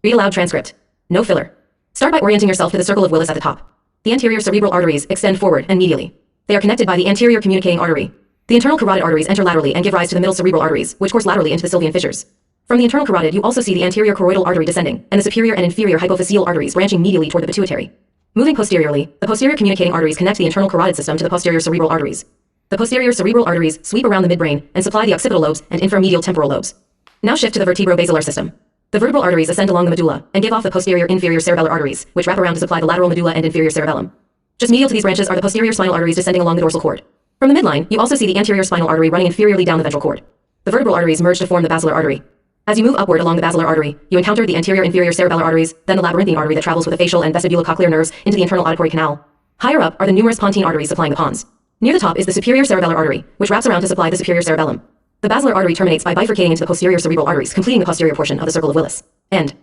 Read aloud transcript. No filler. Start by orienting yourself to the circle of Willis at the top. The anterior cerebral arteries extend forward and medially. They are connected by the anterior communicating artery. The internal carotid arteries enter laterally and give rise to the middle cerebral arteries, which course laterally into the sylvian fissures. From the internal carotid, you also see the anterior choroidal artery descending, and the superior and inferior hypophyseal arteries branching medially toward the pituitary. Moving posteriorly, the posterior communicating arteries connect the internal carotid system to the posterior cerebral arteries. The posterior cerebral arteries sweep around the midbrain and supply the occipital lobes and inframedial temporal lobes. Now shift to the vertebro-basilar system. The vertebral arteries ascend along the medulla and give off the posterior inferior cerebellar arteries, which wrap around to supply the lateral medulla and inferior cerebellum. Just medial to these branches are the posterior spinal arteries descending along the dorsal cord. From the midline, you also see the anterior spinal artery running inferiorly down the ventral cord. The vertebral arteries merge to form the basilar artery. As you move upward along the basilar artery, you encounter the anterior inferior cerebellar arteries, then the labyrinthine artery that travels with the facial and vestibulocochlear nerves into the internal auditory canal. Higher up are the numerous pontine arteries supplying the pons. Near the top is the superior cerebellar artery, which wraps around to supply the superior cerebellum. The basilar artery terminates by bifurcating into the posterior cerebral arteries, completing the posterior portion of the circle of Willis. End.